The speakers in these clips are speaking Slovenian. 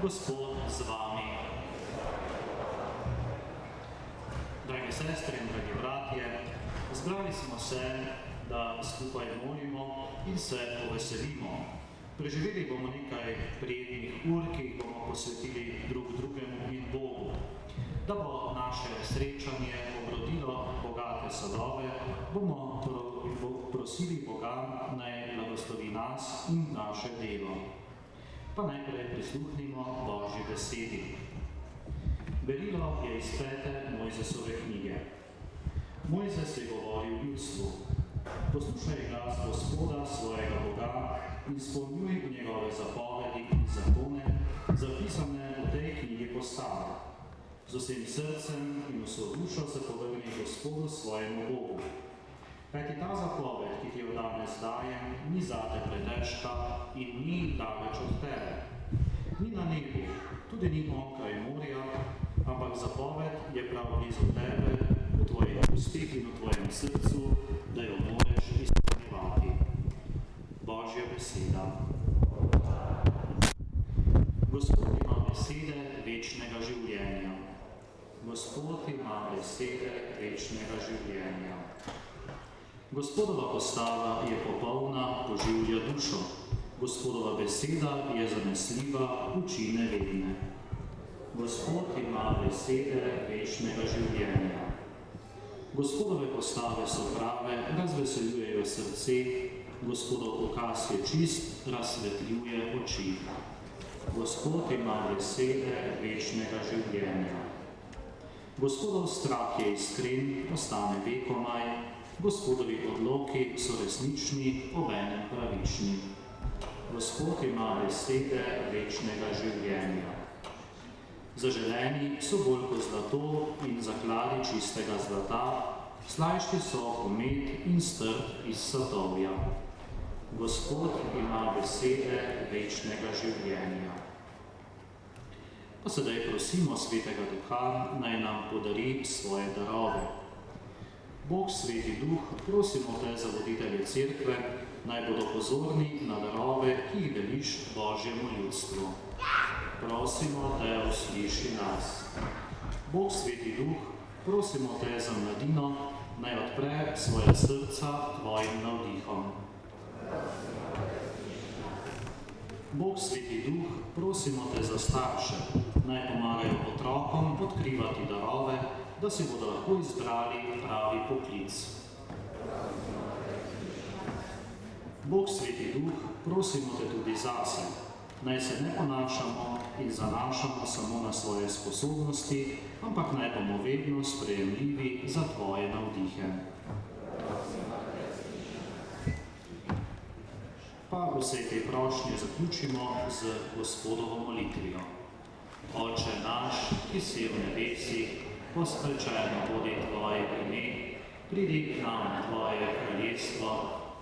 Gospod z vami. Drage sestre in dragi bratje, zbrali smo se, da skupaj molimo in se poveselimo. Preživeli bomo nekaj prijetnih ur, ki jih bomo posvetili drug drugemu in Bogu. Da bo naše srečanje obrodilo bogate sadove, bomo prosili Boga, naj blagoslovi nas in naše delo. Pa najprej prisluhnimo Božji besedi. Berilo je iz 5. Mojzesove knjige. Mojzes je govoril ljudstvu: poslušaj glas Gospoda, svojega Boga, in izpolnjuj njegove zapovedi in zakone, zapisane v tej knjigi postave. Z vsem srcem in vso dušo se povrni Gospodu, svojemu Bogu. Kajti ta zapoved, ki ti jo danes dajem, ni zate pretežka in ni daleč od tebe. Ni na nebu, tudi ni onkraj morja, ampak zapoved je prav blizu tebe, v tvojih ustih in v tvojem srcu, da jo moreš izpolnjevati. Božja beseda. Gospod ima besede večnega življenja. Gospod ima besede večnega življenja. Gospodova postava je popolna, poživlja dušo. Gospodova beseda je zanesljiva, uči nevedne. Gospod ima besede večnega življenja. Gospodove postave so prave, razveseljujejo srce, Gospodov ukaz je čist, razsvetljuje oči. Gospod ima besede večnega življenja. Gospodov strah je iskren, ostane vekomaj, Gospodovi odloki so resnični, obenem pravični. Gospod ima besede večnega življenja. Zaželeni so bolj kot zlato in zakladi čistega zlata, slajški so pomet in strt iz satovja. Gospod ima besede večnega življenja. Pa sedaj prosimo Svetega Duha, naj nam podari svoje darove. Bog, Sveti Duh, prosimo te za voditelje cerkve, naj bodo pozorni na darove, ki jih deliš Božjemu ljudstvu. Prosimo te, usliši nas. Bog, Sveti Duh, prosimo te za mladino, naj odpre svoje srca tvojim navdihom. Bog, Sveti Duh, prosimo te za starše, naj pomagajo otrokom odkrivati darove, da si bodo lahko izbrali pravi poklic. Bog, Sveti Duh, prosimo te tudi zase, naj se ne ponašamo in zanašamo samo na svoje sposobnosti, ampak naj bomo vedno sprejemljivi za tvoje navdihe. Pa vse te prošnje zaključimo z Gospodovo molitvijo. Oče naš, ki si v nebesih, posvečeno bodi tvoje ime, pridi k nam tvoje kraljestvo,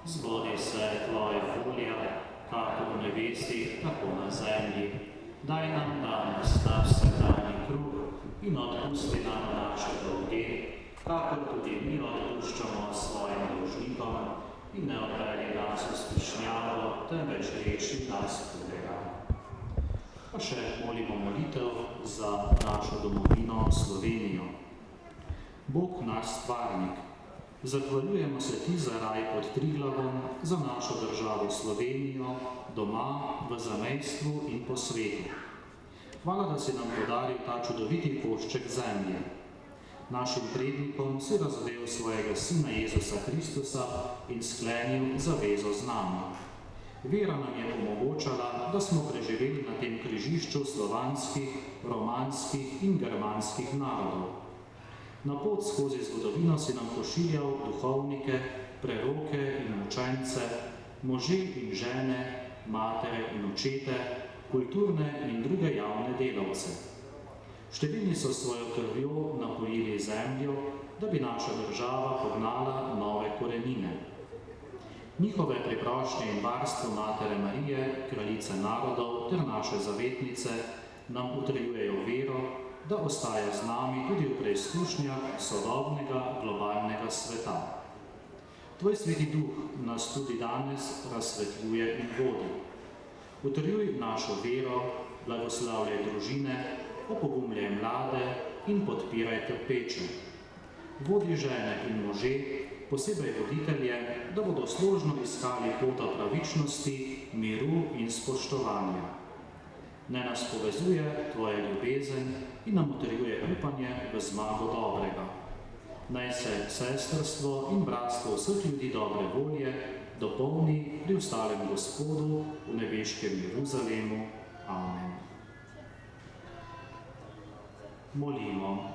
zgodi se tvoja volja, kako v nebesih, tako na zemlji. Daj nam danes naš vsakdanji kruh in odpusti nam naše dolge, kakor tudi mi odpuščamo svojim dolžnikom, in ne odpelji nas v skušnjavo, temveč reši nas hudega. Pa še molimo molitev za našo domovino Slovenijo. Bog naš stvarnik, zahvaljujemo se ti za raj pod Triglavom, za našo državo Slovenijo, doma, v zamejstvu in po svetu. Hvala, da si nam podaril ta čudoviti košček zemlje. Našim prednikom si razvel svojega Sina Jezusa Kristusa in sklenil zavezo z nami. Vera nam je omogočala, da smo preživeli na tem križišču slovanskih, romanskih in germanskih narodov. Na pot skozi zgodovino si nam pošiljal duhovnike, preroke in učence, može in žene, matere in očete, kulturne in druge javne delavce. Številni so svojo krvjo napojili zemljo, da bi naša država pognala nove korenine. Njihove priprošnje in varstvo Matere Marije, kraljice narodov ter naše zavetnice nam utrjujejo vero, da ostaja z nami tudi v preizkušnjah sodobnega globalnega sveta. Tvoj Sveti Duh nas tudi danes razsvetljuje in vodi. Utrjuj našo vero, blagoslavljaj družine, opogumljaj mlade in podpiraj trpeče. Vodi žene in može, posebej voditelje, da bodo složno iskali pota pravičnosti, miru in spoštovanja. Ne nas povezuje tvoja ljubezen in nam utrjuje upanje v zmago dobrega. Naj se sestrstvo in bratstvo vseh ljudi dobre volje dopolni pri ostalem Gospodu v nebeškem Jeruzalemu. Amen. Molimo.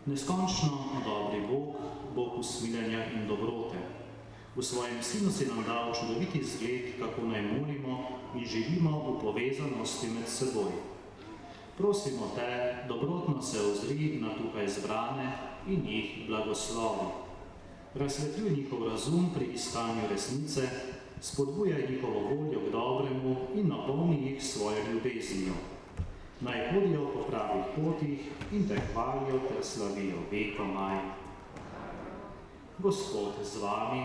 Neskončno dobri Bog, Bog usmiljenja in dobrote. V svojem Sinu si nam dal čudoviti zgled, kako naj molimo in živimo v povezanosti med seboj. Prosimo te, dobrotno se ozri na tukaj zbrane in jih blagoslovi. Razsvetljuj njihov razum pri iskanju resnice, spodbujaj njihovo voljo k dobremu in napolni jih svojo ljubeznijo. Naj hodijo po pravih potih in te hvalijo ter slavijo vekomaj. Gospod z vami,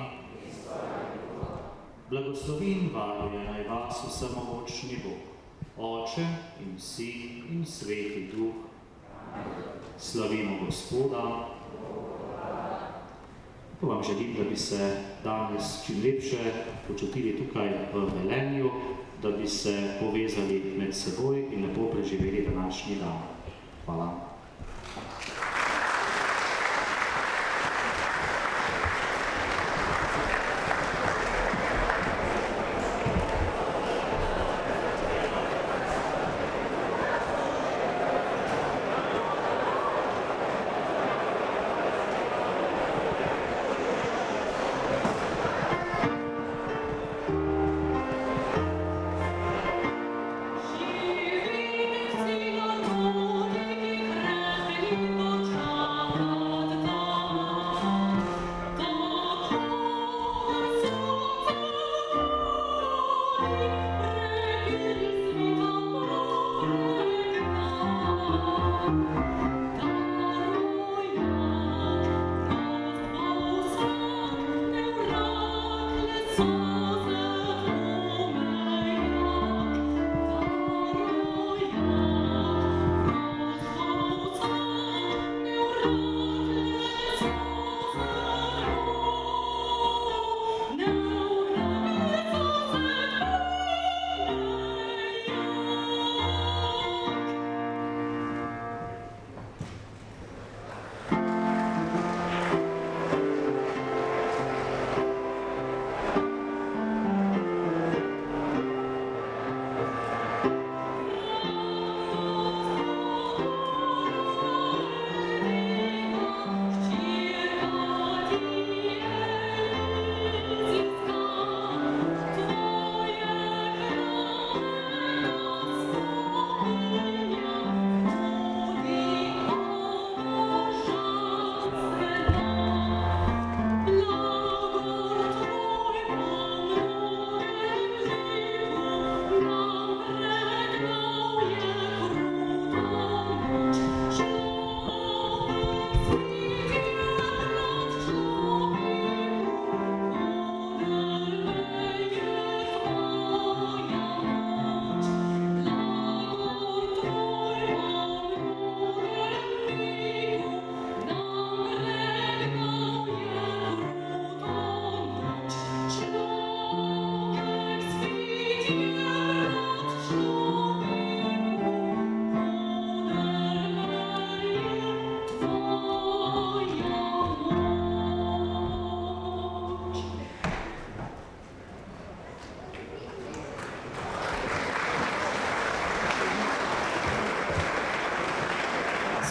blagoslovi in varuje naj vas vsemogočni Bog, Oče in Sin in Sveti Duh. Slavimo Gospoda. To vam želim, da bi se danes čim lepše počutili tukaj v Velenju, da bi se povezali med seboj in lepo preživeli današnji dan. Hvala.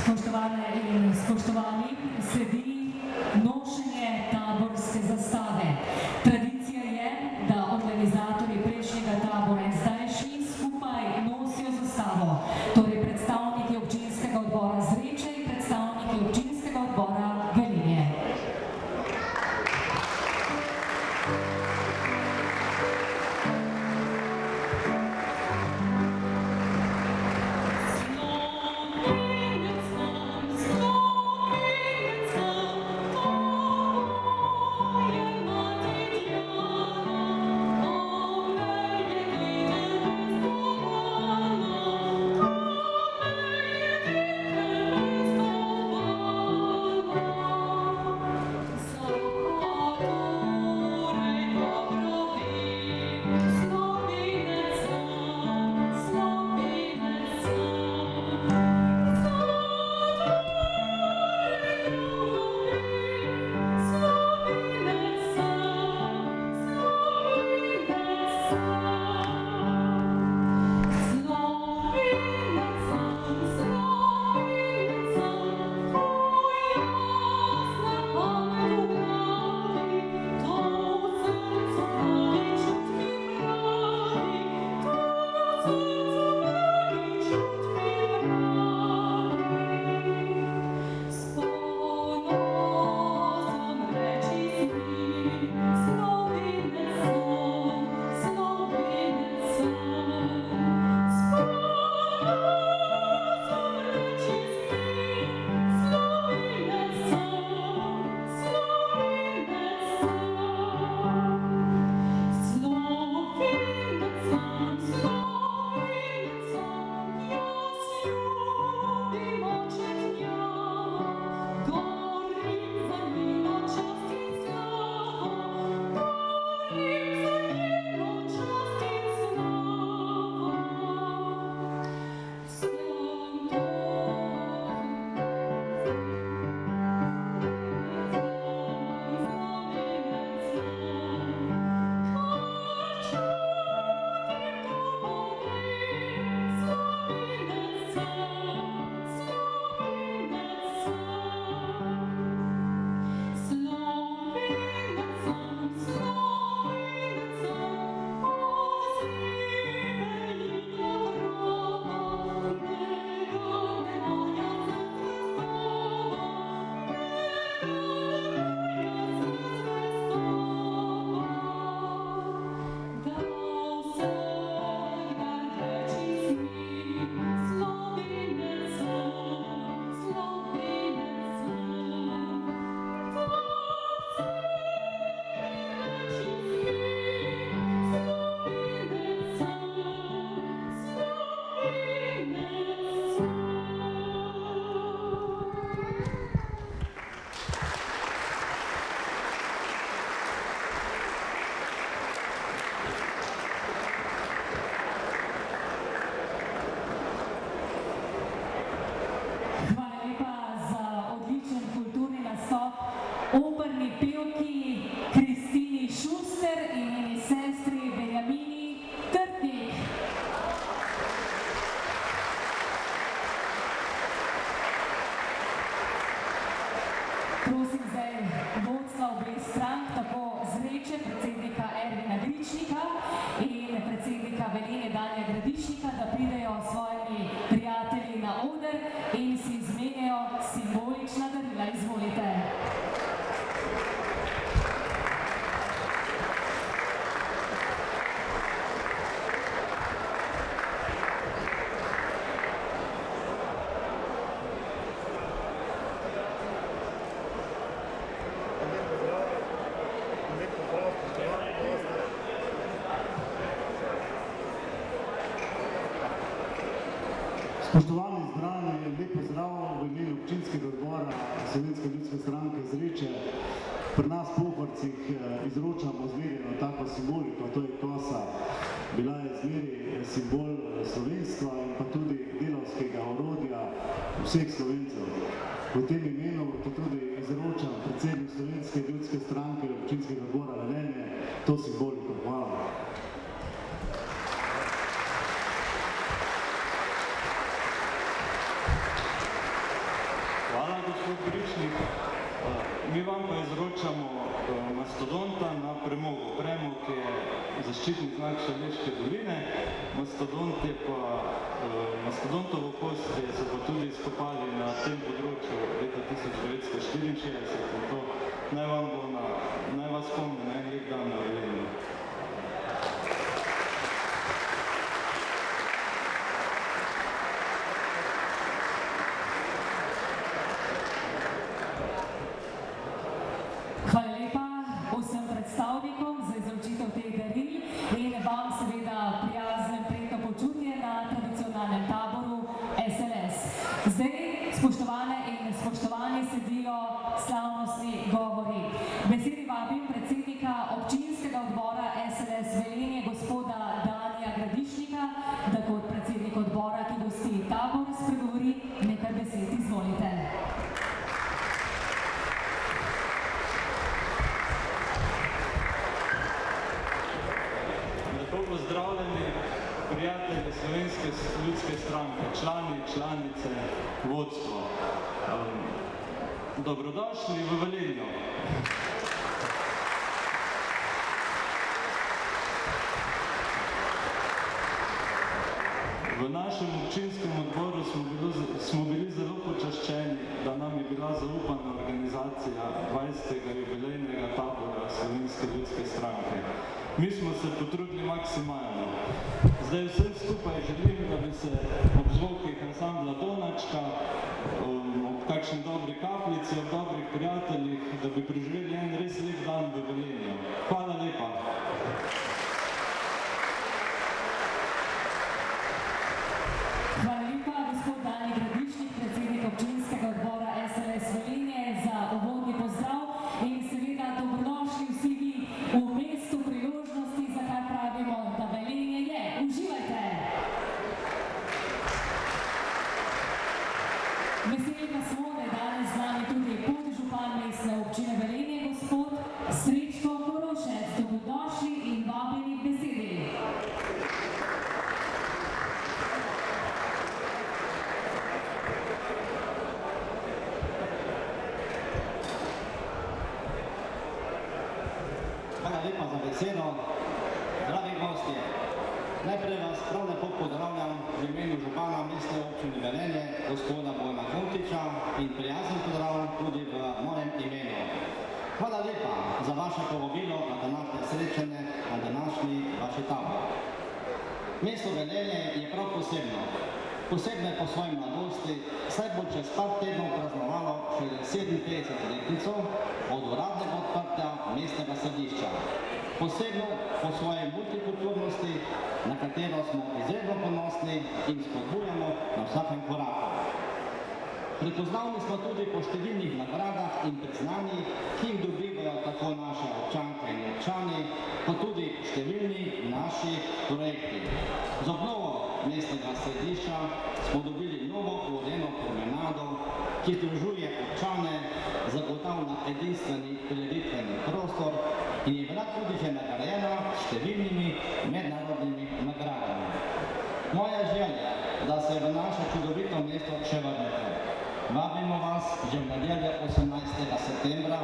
Spoštovane in spoštovani, sledi nošenje taborske zastave. Tradicija je, da organizatorji prejšnjega tabora in zdajšnji skupaj nosijo zastavo, torej predstavniki občinskega odbora Zreče in predstavniki občinskega odbora Velenje. Slovenec vam, slovenec vam, Danija Gradišnika, da pridejo s svojimi prijatelji na oder in si izmenijo simbolična darila. Izvolite. Spoštovani zbrani, lep pozdrav v imenu občinskega odbora Slovenske ljudske stranke Zreče. Pri nas v Pohorcih izročamo zmerjeno tako simboliko, to je kosa. Bila je zmeri simbol slovenstva in pa tudi delavskega orodja vseh Slovencev. V tem imenu tudi izročam predsednik Slovenske ljudske stranke občinskega odbora Velenje to simboliko. Hvala. Hvala, gospod Bričnik. Mi vam pa izročamo mastodonta na premogu. Premog je zaščitni znak Šaleške doline, mastodontovo kost so pa tudi izkopali na tem področju leta 1964 in to naj vas spomni na en lep dan na Velenju. Hvala lepa vsem predstavnikom za izročitev teh daril in vam seveda prijazno in prijetno počutje na tradicionalnem taboru SLS. Zdaj, spoštovane in spoštovani, sledijo slavnostni govori. Besedi vabim predsednika občinskega odbora SLS Velenje, gospoda Danija Gradišnika, da kot predsednik odbora, ki gosti tabor, spregovori nekaj besed. Izvolite. Pozdravljeni prijatelji Slovenske ljudske stranke, člani, članice, vodstvo. Dobrodošli v Velenju. V našem občinskem odboru smo bili zelo počaščeni, da nam je bila zaupana organizacija 20. jubilejnega tabora Slovenske ljudske stranke. Mi smo se potrudili maksimalno. Zdaj vsem skupaj želim, da bi se ob zvokih ansambla Donačka, ob kakšni dobri kapljici, ob dobrih prijateljih, da bi preživeli en res lep dan v Velenju. Hvala lepa. Hvala lepa, gospod Dani Gradišnik, predsednik občinskega odbora SLS Velenje, za uvodni pozdrav in seveda dobrodošli vsi vi v mestu priložnosti, za kar pravimo, da Velenje je. Uživajte! Veseli pa smo, da je danes z nami tudi podžupan mestne občine Velenje, gospod Srečko Korošec. Dobrodošli in vabljeni k besedi. Hvala lepa za besedo. Dragi gostje, najprej vas prav lepo pozdravljam v imenu župana mestne občine Velenje, gospoda Bojana Kontiča, in prijazen pozdrav tudi v mojem imenu. Hvala lepa za vaše povabilo na današnje srečanje, na današnji vaši tabor. Mesto Velenje je prav posebno. Posebno po svoji mladosti, saj bo čez par tednov praznovalo šele 57-letnico od uradnega odprtja mestnega središča. Posebno po svoji multikulturnosti, na katero smo izredno ponosni in spodbujamo na vsakem koraku. Prepoznavni smo tudi po številnih nagradah in priznanjih, ki jih dobivajo tako naše občanke in občani, kot tudi številni naši projekti. Z obnovo mestnega središča smo dobili novo urejeno promenado, ki združuje občane, zagotavlja edinstveni prireditveni prostor in je bila tudi že nagrajena s številnimi mednarodnimi nagradami. Moja želja, da se v naše čudovito mesto še vrnete. Vabimo vas že v nedeljo 18. septembra,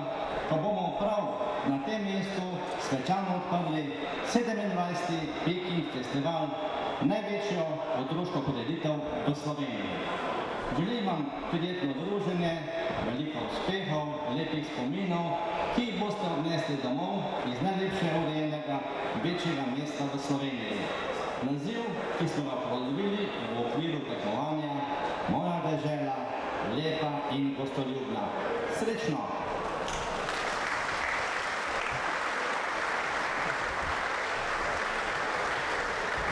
ko bomo prav na tem mestu svečano odprli 27. Peking festival največjo otroško prireditev v Sloveniji. Želim vam prijetno druženje, veliko uspehov, lepih spominov, ki jih boste odnesli domov iz najlepšega urejenega večjega mesta v Sloveniji. Naziv, ki smo ga pridobili v okviru tekmovanja Moja dežela, lepa in gostoljubna. Srečno!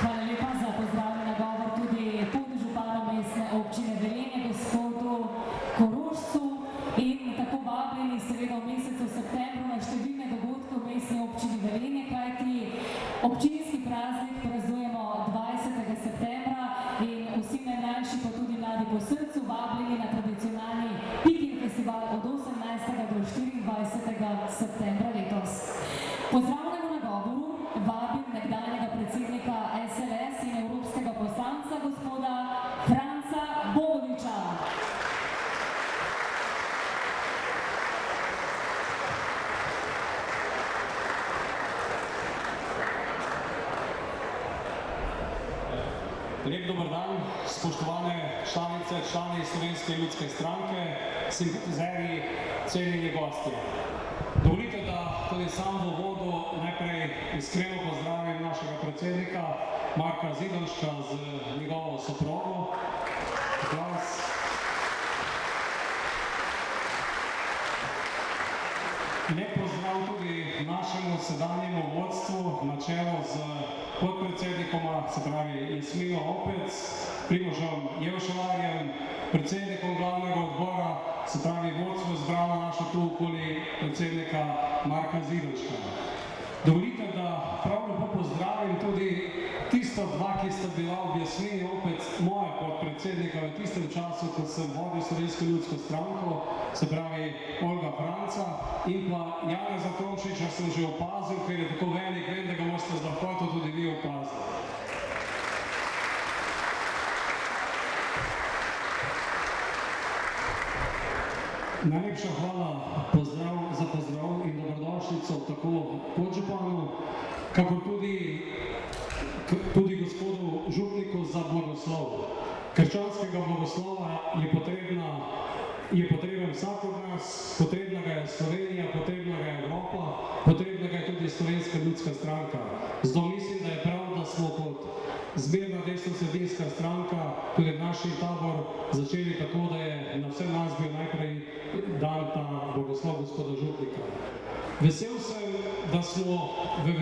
Hvala lepa za pozdravljen nagovor tudi podžupanu mestne občine Velenje, gospodu Korošcu, in tako vabljeni seveda v mesecu septembru na številne dogodke v mestni občini Velenje, kajti občinski praznik praznujemo 20. septembra in vsi najmlajši, pa tudi mladi po srcu, vabljeni na tradicionalni Pikin festival od 18. do 24. septembra letos. Pozdravljamo na govoru vabim nekdanjega predsednika SLS in evropskega poslanca gospoda Franca Bogoviča. Lep dober dan, spoštovane članice, člani Slovenske ljudske stranke, simpatizerji, cenjeni gostje. Dovolite, da tudi sam v uvodu najprej iskreno pozdravim našega predsednika Marka Zidonška z njegovo soprogo. Lep pozdrav tudi našemu sedanjemu vodstvu na čelu z podpredsednikoma, se pravi Jasmino Opec, Primožem Jevševarjem, predsednikom glavnega odbora, se pravi vodstvo zbralo našo tu okoli predsednika Marka Zidonška. Dovolite, da prav lepo pozdravim tudi tista dva, ki sta bila ob Jasmini Opec moja podpredsednika v tistem času, ko sem vodil Slovensko ljudsko stranko, se pravi Olga Franca, in pa Janeza Tomšiča sem že opazil, ker je tako velik, vem, da ga boste z lahkoto tudi vi opazili. Najlepša hvala za pozdrav in dobrodošlico tako podžupanu, kakor tudi gospodu župniku za blagoslov. Krščanskega blagoslova je potreben vsak od nas, potrebna ga je Slovenija, potrebna ga je Evropa, potrebna ga je tudi Slovenska ljudska stranka. Zato mislim, da je prav, da smo kot zmerna desnosredinska stranka, tudi naš tabor, začeli tako, da je na vse nas bil najprej dan ta blagoslov gospoda župnika. Vesel sem, da smo v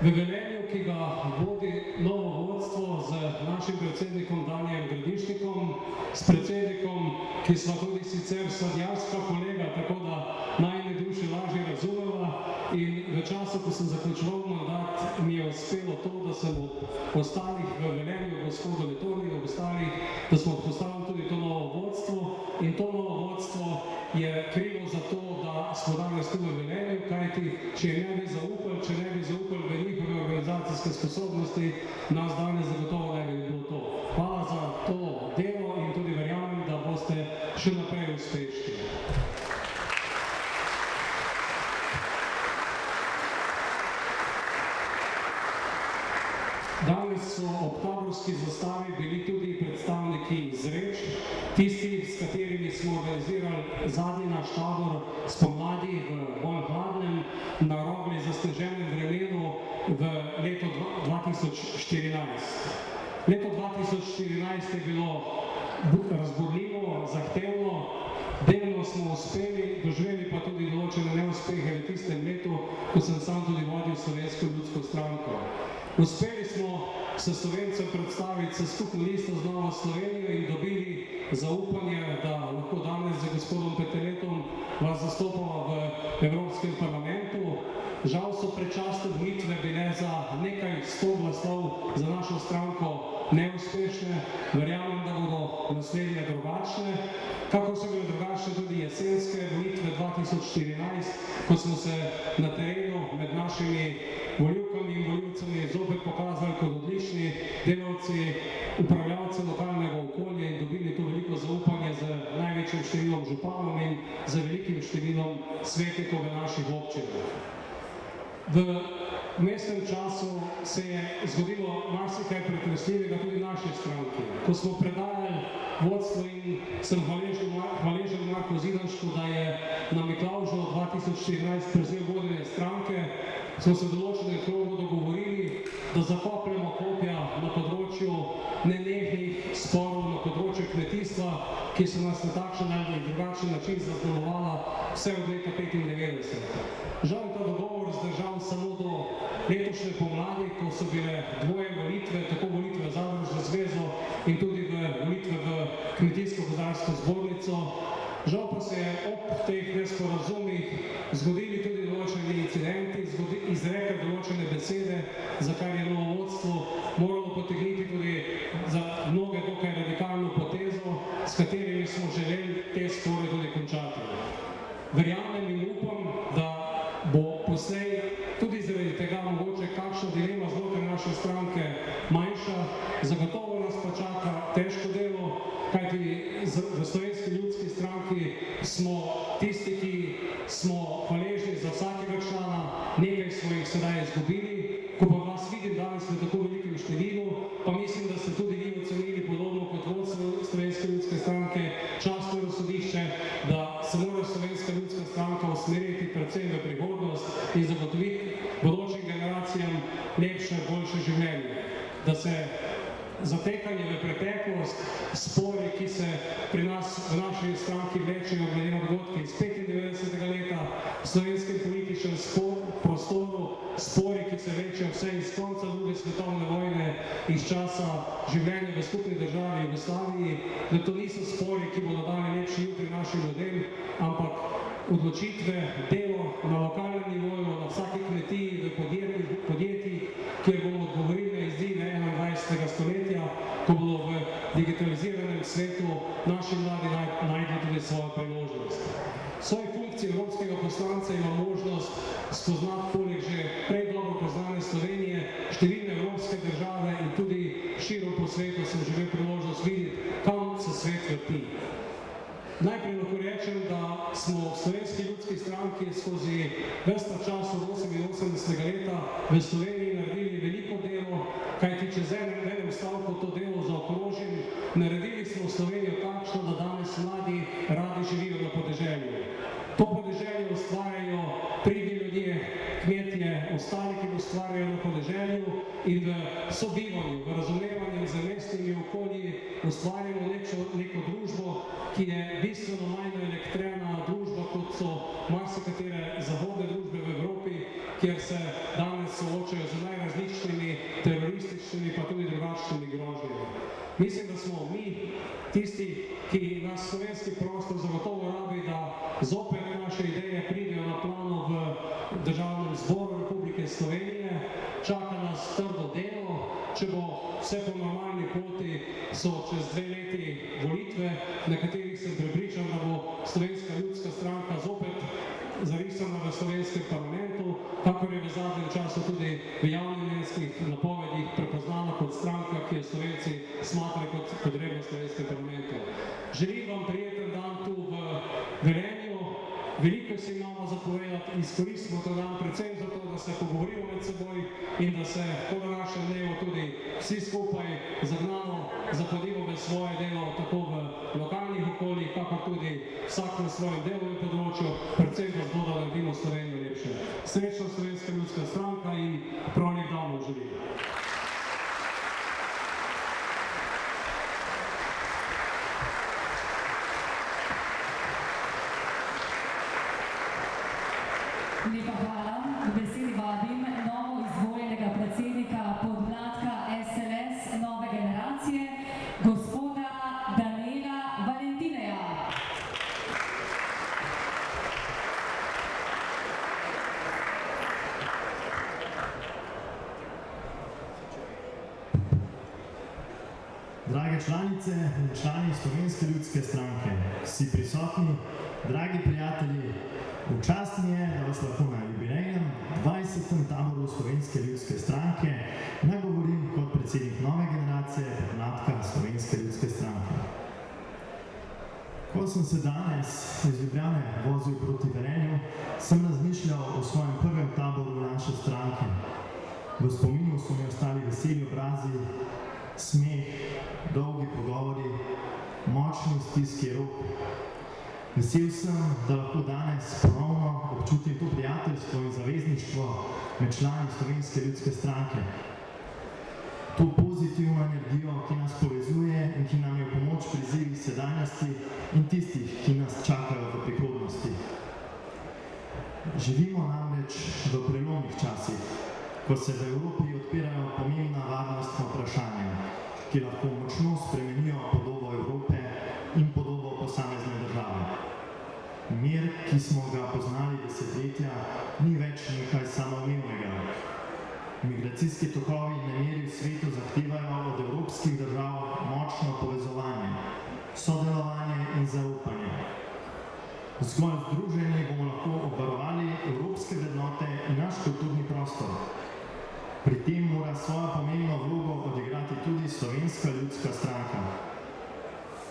Velenju, ki ga vodi novo vodstvo z našim predsednikom Danijem Gradišnikom, s predsednikom, ki smo tudi sicer sadjarska kolega, tako da najine duše lažje razumeva, in v času, ko sem zaključoval mandat, mi je uspelo to, da sem od ostalih v Velenju, gospodu Letorni, ostalih, da smo postavili tudi to novo vodstvo, in to novo vodstvo je krivo za to, da smo danes tu v Velenju, kajti če ne bi zaupali v njihove organizacijske sposobnosti, nas danes zagotovo ne bi bilo to. Hvala za to delo in tudi verjamem, da boste še naprej uspešni. Danes so ob taborski zastavi bili tudi predstavniki iz Reč, tisti, s katerimi smo organizirali zadnji naš tabor spomladi v bolj hladnem, na rogli zasneženem vremenu v letu 2014. Leto 2014 je bilo razburljivo, zahtevno, delno smo uspeli, doživeli pa tudi določene neuspehe v tistem letu, ko sem sam tudi vodil Slovensko ljudsko stranko. Uspeli smo se Slovencem predstaviti se skupno listo z Novo Slovenijo in dobili zaupanje, da lahko danes z gospodom Peterletom vas zastopamo v Evropskem parlamentu. Žal so predčasne volitve bile za nekaj 100 glasov za našo stranko neuspešne. Verjamem, da bodo naslednje drugačne. Kako so bile drugačne tudi jesenske volitve 2014, ko smo se na terenu med našimi volivkami in volivcami zopet pokazali kot odlični delavci, upravljavci lokalnega okolja in dobili to veliko zaupanje z največjim številom županov in z velikim številom svetnikov v naših občinah. V v mestnem času se je zgodilo marsikaj pretresljivega tudi naši stranki. Ko smo predajali vodstvo in sem hvaležen Marku Zidanšku, da je na Miklavžu 2014 prevzel vodenje stranke, smo se v določenem krogu dogovorili, da zakopljemo kopja na področju nenehnih sporov na področju kmetijstva, ki so nas na takšen ali drugačen način zaznamovala vse od leta 1995. Žal je ta dogovor zdržal samo do letošnje pomladi, ko so bile dvoje volitve, tako volitve v Zadružno zvezo in tudi volitve v Kmetijsko-gozdarsko zbornico. Žal pa se je ob teh nesporazumih zgodili tudi določeni incidenti, izrekli določene besede, za kar je novo vodstvo moralo potegniti tudi za mnoge dokaj radikalno potezo, s katerimi smo želeli te spore tudi končati. Verjamem in upam, da bo poslej tudi zaradi tega mogoče kakšna dilema znotraj naše stranke manjša. Zagotovo nas pa čaka težko delo, kajti v Slovenski ljudski stranki smo tisti, ki smo hvaležni za vsakega člana, nekaj smo jih sedaj izgubili. Ko pa vas vidim danes v tako velikem številu, pa mislim, da ste tudi vi ocenili podobno kot vodstvo Slovenske ljudske stranke častno razsodišče, da se mora Slovenska ljudska stranka usmeriti predvsem v prihodnost in zagotoviti bodočim generacijam lepše, boljše življenje. Da se zatekanje v preteklost, spori, ki se pri nas v naši stranki vlečejo glede na dogodke iz 95. leta, v slovenskem političnem prostoru, spori, ki se vlečejo vse iz konca druge svetovne vojne, iz časa življenja v skupni državi Jugoslaviji, da to niso spori, ki bodo dali lepši jutri našim ljudem, ampak odločitve, delo na lokalnem nivoju, na vsaki kmetiji, v podjetjih, kjer bomo odgovorili na izzive 21. stoletja, ko bodo v digitaliziranem svetu naši mladi najdli tudi svojo priložnost. V svoji funkciji evropskega poslanca ima možnost spoznati poleg že prej dobro poznane Slovenije, številne evropske države in tudi širom po svetu sem že imel priložnost videti, kam se svet vrti. Najprej lahko rečem, da smo v Slovenski ljudski stranki skozi ves ta čas od 88. leta v Sloveniji naredili veliko delo, kajti če z enem stavku to delo zaokrožim, naredili smo Slovenijo takšno, da danes mladi radi živijo na podeželju. To podeželje ustvarjajo pridni ljudje, kmetje, ostali, ki ustvarjajo na podeželju in v sobivanju, v razumevanju z mestnimi okolji ustvarjamo neko družbo, ki je bistveno manj elektrena družba, kot so marsikatere zahodne družbe v Evropi, kjer se danes soočajo z najrazličnimi terorističnimi pa tudi drugačnimi grožnjami. Mislim, da smo mi tisti, ki nas slovenski prostor zagotovo rabi, da zopet naše ideje pridejo na plano v Državnem zboru Republike Slovenije. Čaka nas trdo delo, če bo vse po normalni poti, so čez 2 leti volitve, na katerih sem prepričan, da bo Slovenska ljudska stranka zopet zarisana v slovenskem parlamentu, kakor je v zadnjem času tudi v javnomnenjskih napovedih prepoznana kot stranka, ki jo Slovenci smatrajo kot potrebno v slovenskem parlamentu. Želim vam prijeten dan tu v Velenju. Veliko si imamo zapovedati, izkoristimo to dan predvsem zato, da se pogovorimo med seboj in da se po današnjem dnevu tudi vsi skupaj zagnano zapodimo v svoje delo, tako v lokalnih okoljih, kakor tudi vsak na svojem delovnem področju, predvsem pa zato, da naredimo Slovenijo lepše. Srečno Slovenska ljudska stranka in prav lep dan vam želim. Lepa hvala. V besedi vabim novo izvoljenega predsednika podmladka SLS nove generacije, gospoda Daniela Valentineja. Drage članice in člani Slovenske ljudske stranke, vsi prisotni, dragi prijatelji, v čast mi je, da vas lahko na jubilejnem 20. taboru Slovenske ljudske stranke nagovorim kot predsednik nove generacije podmladka Slovenske ljudske stranke. Ko sem se danes iz Ljubljane vozil proti Velenju, sem razmišljal o svojem prvem taboru naše stranke. V spominu so mi ostali veseli obrazi, smeh, dolgi pogovori, močni stiski rok. Vesel sem, da lahko danes ponovno občutim to prijateljstvo in zavezništvo med člani Slovenske ljudske stranke. To pozitivno energijo, ki nas povezuje in ki nam je v pomoč pri izzivih sedanjosti in tistih, ki nas čakajo v prihodnosti. Živimo namreč v prelomnih časih, ko se v Evropi odpirajo pomembna varnostna vprašanja, ki lahko močno spremenijo podobo Evrope in podobo posamezne države. Mir, ki smo ga poznali desetletja, ni več nekaj samoumevnega. Migracijski tokovi na meri v svetu zahtevajo od evropskih držav močno povezovanje, sodelovanje in zaupanje. Zgolj združeni bomo lahko obvarovali evropske vrednote in naš kulturni prostor. Pri tem mora svojo pomembno vlogo odigrati tudi Slovenska ljudska stranka.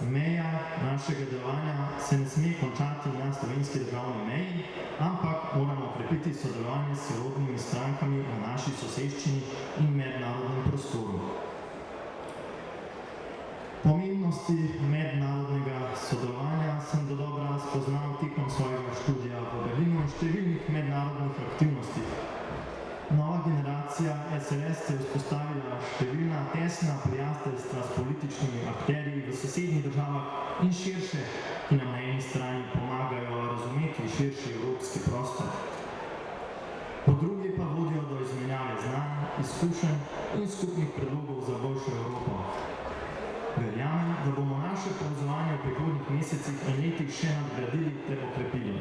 Meja našega delovanja se ne sme končati na slovenski državni meji, ampak moramo okrepiti sodelovanje s sorodnimi strankami v naši soseščini in mednarodnem prostoru. Pomembnosti mednarodnega sodelovanja sem dodobra spoznal tekom svojega študija v Berlinu in številnih mednarodnih aktivnostih. Nova generacija SLS je vzpostavila številna tesna prijateljstva s političnimi akterji v sosednjih državah in širše, ki nam na eni strani pomagajo razumeti širši evropski prostor. Po drugi pa vodijo do izmenjave znanj, izkušenj in skupnih predlogov za boljšo Evropo. Verjamem, da bomo naše povezovanje v prihodnjih mesecih in letih še nadgradili ter okrepili.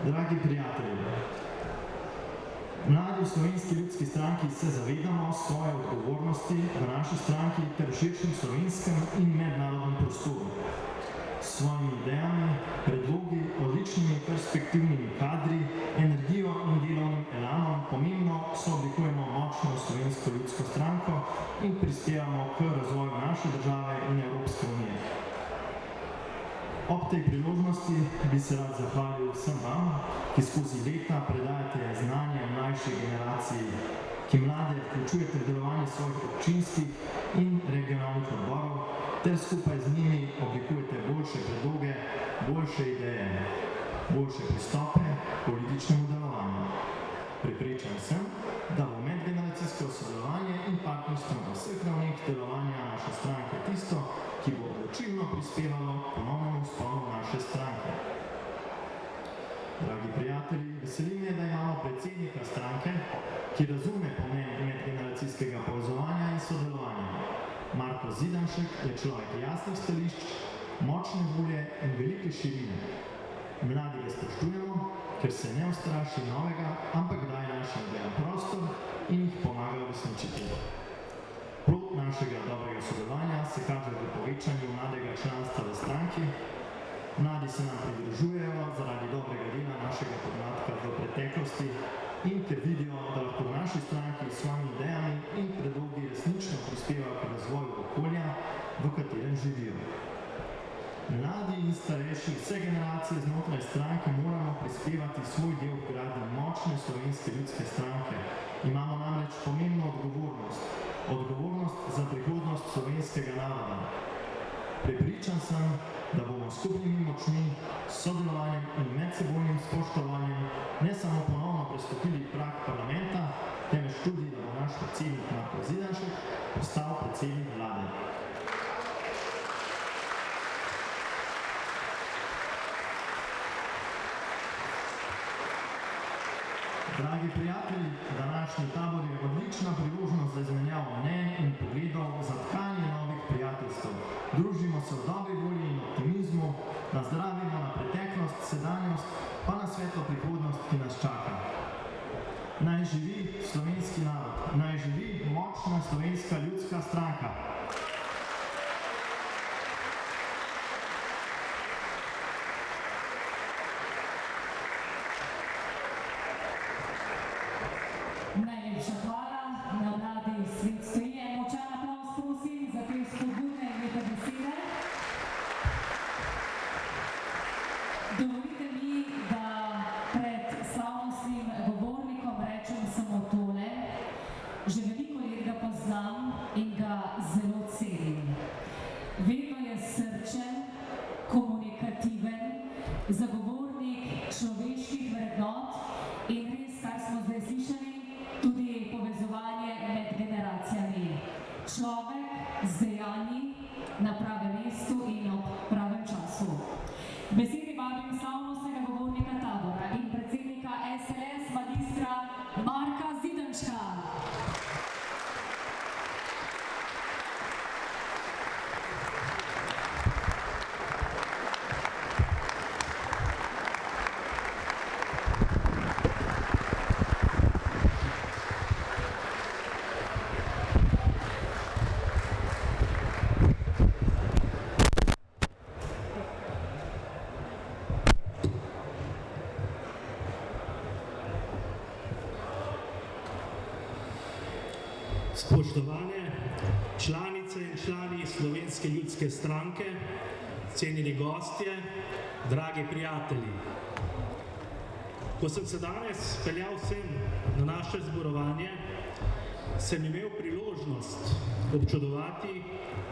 Dragi prijatelji, mladi v Slovenski ljudski stranki se zavedamo svoje odgovornosti v naši stranki ter v širšem slovenskem in mednarodnem prostoru. S svojimi idejami, predlogi, odličnimi perspektivnimi kadri, energijo in delovnim elanom pomembno sooblikujemo močno Slovensko ljudsko stranko in prispevamo k razvoju naše države in Evropske unije. Ob tej priložnosti bi se rad zahvalil vsem vam, ki skozi leta predajate znanje mlajši generaciji, ki mlade vključujete v delovanje svojih občinskih in regionalnih odborov, ter skupaj z njimi oblikujete boljše predloge, boljše ideje, boljše pristope k političnemu delovanju. Prepričan sem, da bo medgeneracijsko sodelovanje in partnerstvo v vseh ravneh delovanja naše stranke tisto, ki bo odločilno prispevalo k ponovnemu vzponu naše stranke. Dragi prijatelji, veseli me, da imamo predsednika stranke, ki razume pomen medgeneracijskega povezovanja in sodelovanja. Marko Zidanšek je človek jasnih stališč, močne volje in velike širine. Mladi ga spoštujemo, ker se ne ustraši novega, ampak daje našim idejam prostor in jih pomaga uresničiti. Plod našega dobrega sodelovanja se kaže v povečanju mladega članstva v stranki. Mladi se nam pridružujejo zaradi dobrega dela našega podmladka v preteklosti in ker vidijo, da lahko v naši stranki s svojimi idejami in predlogi resnično prispevajo k razvoju okolja, v katerem živijo. Mladi in starejši vse generacije znotraj stranke moramo prispevati svoj del v gradnji močne Slovenske ljudske stranke. Imamo namreč pomembno odgovornost za prihodnost slovenskega naroda. Prepričan sem, da bomo skupnimi močmi, sodelovanjem in medsebojnim spoštovanjem ne samo ponovno prestopili prag parlamenta, temveč tudi, da bo naš predsednik Marko Zidanšek postal predsednik vlade. Dragi prijatelji, današnji tabor je odlična priložnost za izmenjavo mnenj in pogledov za tkanje novih prijateljstev. Družimo se v dobri volji in optimizmu, nazdravimo na preteklost, sedanjost, pa na svetlo prihodnost, ki nas čaka. Naj živi slovenski narod, naj živi močna Slovenska ljudska stranka. Najlepša hvala, na vladi svet stoji. Močan aplavz prosim za te spodbudne in lepe besede. Dovolite mi, da pred slavnostnim govornikom rečem samo tole. zelo cenim. Vedno je srčen, komunikativen, zagovornik človeških vrednot in res, kar smo zdaj slišali, tudi povezovanje med generacijami. Človek z dejanji na pravem mestu in ob pravem času. Besedi vabim slavnostnega govornika tabora in predsednika SLS magistra Marka Zidanška. Spoštovane članice in člani Slovenske ljudske stranke, cenjeni gostje, dragi prijatelji. Ko sem se danes peljal sem na naše zborovanje, sem imel priložnost občudovati,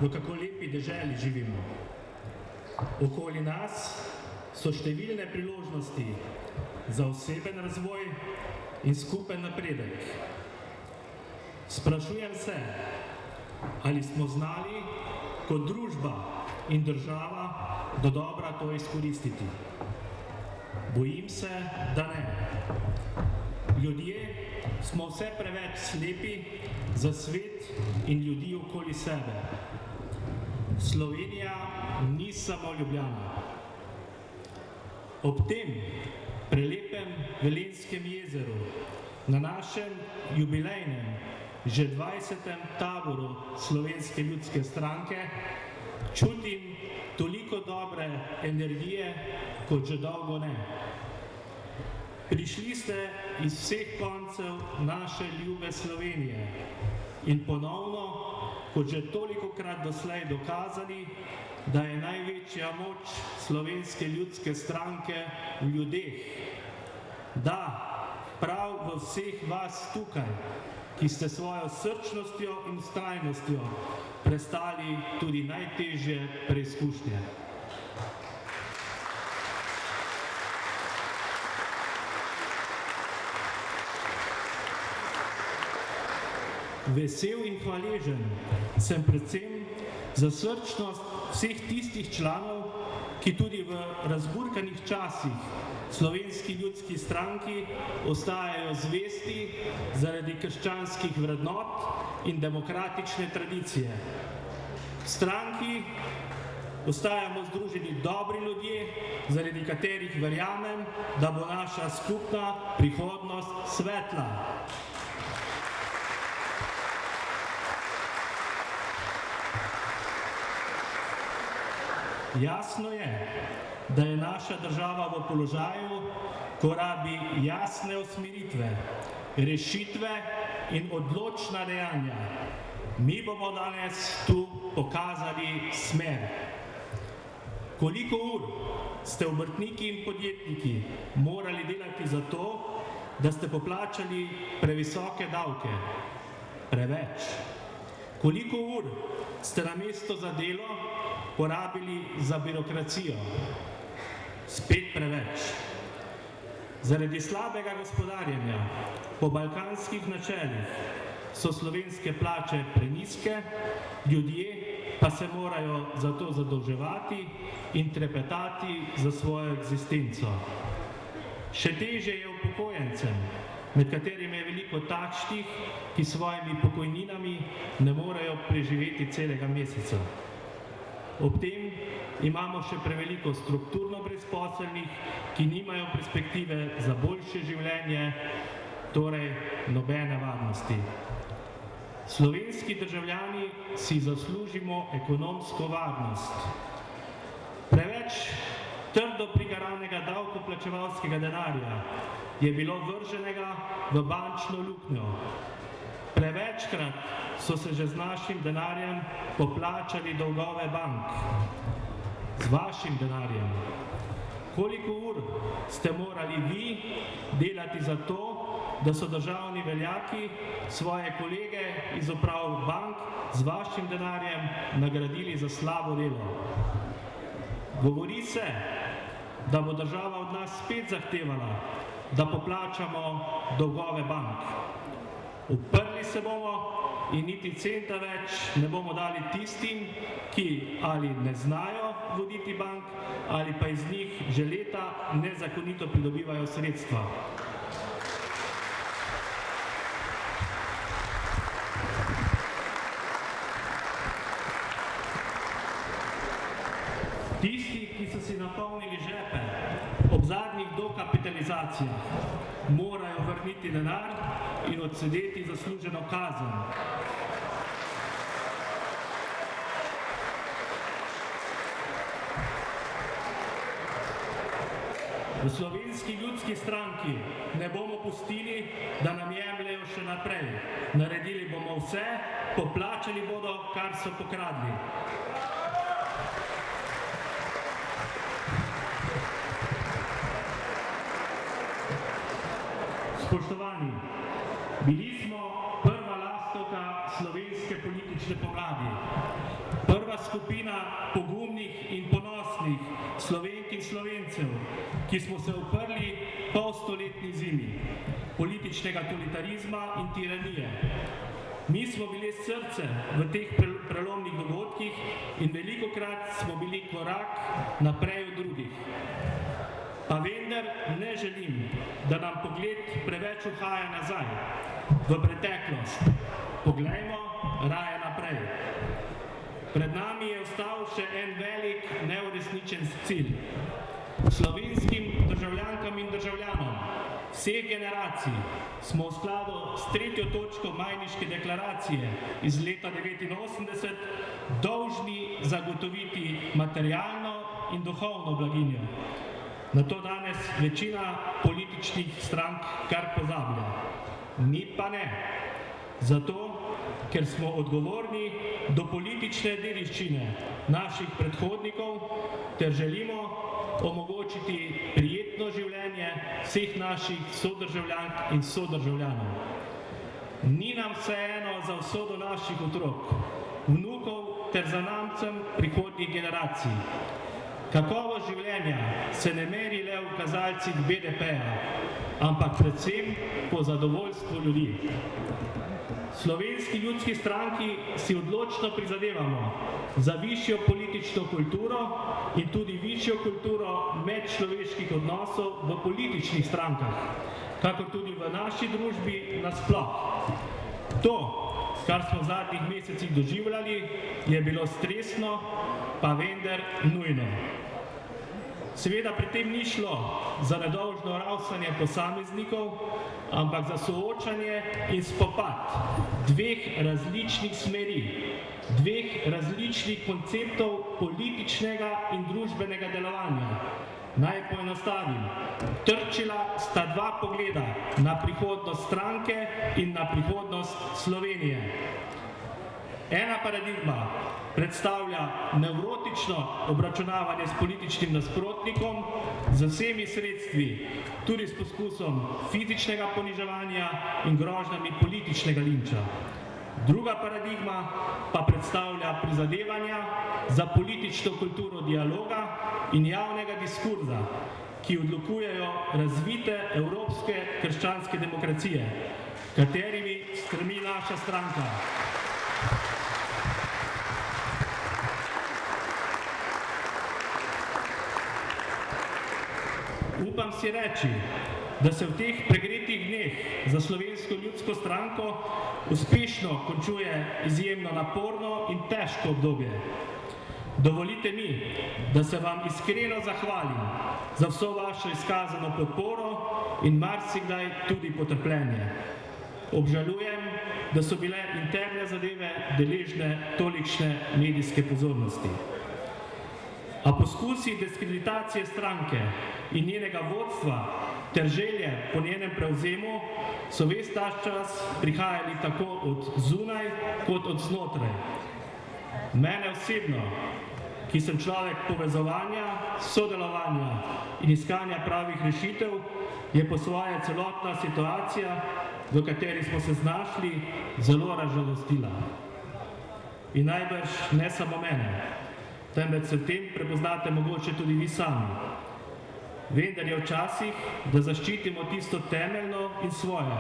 v kako lepi deželi živimo. Okoli nas so številne priložnosti za oseben razvoj in skupen napredek. Sprašujem se, ali smo znali kot družba in država dodobra to izkoristiti. Bojim se, da ne. Ljudje smo vse preveč slepi za svet in ljudi okoli sebe. Slovenija ni samo Ljubljana. Ob tem prelepem Velenskem jezeru, na našem jubilejnem že 20. taboru Slovenske ljudske stranke, čutim toliko dobre energije, kot že dolgo ne. Prišli ste iz vseh koncev naše ljube Slovenije in ponovno, kot že tolikokrat doslej dokazali, da je največja moč Slovenske ljudske stranke v ljudeh. Da, prav v vseh vas tukaj, ki ste svojo srčnostjo in vztrajnostjo prestali tudi najtežje preizkušnje. Vesel in hvaležen sem predvsem za srčnost vseh tistih članov, ki tudi v razburkanih časih Slovenski ljudski stranki ostajajo zvesti zaradi krščanskih vrednot in demokratične tradicije. V stranki ostajamo združeni dobri ljudje, zaradi katerih verjamem, da bo naša skupna prihodnost svetla. Jasno je, da je naša država v položaju, ko rabi jasne usmeritve, rešitve in odločna dejanja. Mi bomo danes tu pokazali smer. Koliko ur ste obrtniki in podjetniki morali delati za to, da ste poplačali previsoke davke? Preveč. Koliko ur ste namesto za delo porabili za birokracijo? Spet preveč. Zaradi slabega gospodarjenja po balkanskih načelih so slovenske plače prenizke, ljudje pa se morajo zato zadolževati in trepetati za svojo eksistenco. Še težje je upokojencem, med katerimi je veliko takšnih, ki s svojimi pokojninami ne morejo preživeti celega meseca. Ob tem imamo še preveliko strukturno brezposelnih, ki nimajo perspektive za boljše življenje, torej nobene varnosti. Slovenski državljani si zaslužimo ekonomsko varnost. Preveč trdo prigaranega davkoplačevalskega denarja je bilo vrženega v bančno luknjo. Prevečkrat so se že z našim denarjem poplačali dolgove bank. Z vašim denarjem. Koliko ur ste morali vi delati za to, da so državni veljaki svoje kolege iz uprav bank z vašim denarjem nagradili za slabo delo. Govori se, da bo država od nas spet zahtevala, da poplačamo dolgove bank. Uprli se bomo in niti centa več ne bomo dali tistim, ki ali ne znajo voditi bank, ali pa iz njih že leta nezakonito pridobivajo sredstva. Tisti, ki so si napolnili žepe ob zadnjih dokapitalizacijah, morajo vrniti denar in odsedeti zasluženo kazen. V Slovenski ljudski stranki ne bomo pustili, da nam jemljejo še naprej. Naredili bomo vse, poplačali bodo, kar so pokradli. Spoštovani, bili smo prva lastovka slovenske politične pomladi. Prva skupina pogumnih in ponosnih Slovenk in Slovencev, ki smo se uprli polstoletni zimi političnega totalitarizma in tiranije. Mi smo bili srce v teh prelomnih dogodkih in velikokrat smo bili korak naprej od drugih. Pa vendar ne želim, da nam pogled preveč uhaja nazaj, v preteklost. Poglejmo raje naprej. Pred nami je ostal še en velik neuresničen cilj. Slovenskim državljankam in državljanom vseh generacij smo v skladu s 3. točko Majniške deklaracije iz leta 1989 dolžni zagotoviti materialno in duhovno blaginjo. Na to danes večina političnih strank kar pozablja. Mi pa ne. Zato, ker smo odgovorni do politične dediščine naših predhodnikov ter želimo omogočiti prijetno življenje vseh naših sodržavljank in sodržavljanov. Ni nam vseeno za usodo naših otrok, vnukov ter zanamcem prihodnjih generacij. Kakovost življenja se ne meri le v kazalcih BDP-ja, ampak predvsem po zadovoljstvu ljudi. Slovenski ljudski stranki si odločno prizadevamo za višjo politično kulturo in tudi višjo kulturo medčloveških odnosov v političnih strankah, kakor tudi v naši družbi nasploh. To, kar smo v zadnjih mesecih doživljali, je bilo stresno, pa vendar nujno. Seveda pri tem ni šlo za nedolžno ravsanje posameznikov, ampak za soočanje in spopad dveh različnih smeri, dveh različnih konceptov političnega in družbenega delovanja. Naj poenostavim, trčila sta dva pogleda na prihodnost stranke in na prihodnost Slovenije. Ena paradigma predstavlja nevrotično obračunavanje s političnim nasprotnikom z vsemi sredstvi, tudi s poskusom fizičnega poniževanja in grožnjami političnega linča. Druga paradigma pa predstavlja prizadevanja za politično kulturo dialoga in javnega diskurza, ki odlikujejo razvite evropske krščanske demokracije, katerimi stremi naša stranka. Upam si reči, da se v teh pregretih dneh za Slovensko ljudsko stranko uspešno končuje izjemno naporno in težko obdobje. Dovolite mi, da se vam iskreno zahvalim za vso vašo izkazano podporo in marsikdaj tudi potrpljenje. Obžalujem, da so bile interne zadeve deležne tolikšne medijske pozornosti. A poskusi diskreditacije stranke in njenega vodstva ter želje po njenem prevzemu so ves ta čas prihajali tako od zunaj kot od znotraj. Mene osebno, ki sem človek povezovanja, sodelovanja in iskanja pravih rešitev, je po svoje celotna situacija, v kateri smo se znašli, zelo razžalostila. In najbrž ne samo mene, temveč se v tem prepoznate mogoče tudi vi sami. Vendar je včasih, da zaščitimo tisto temeljno in svoje,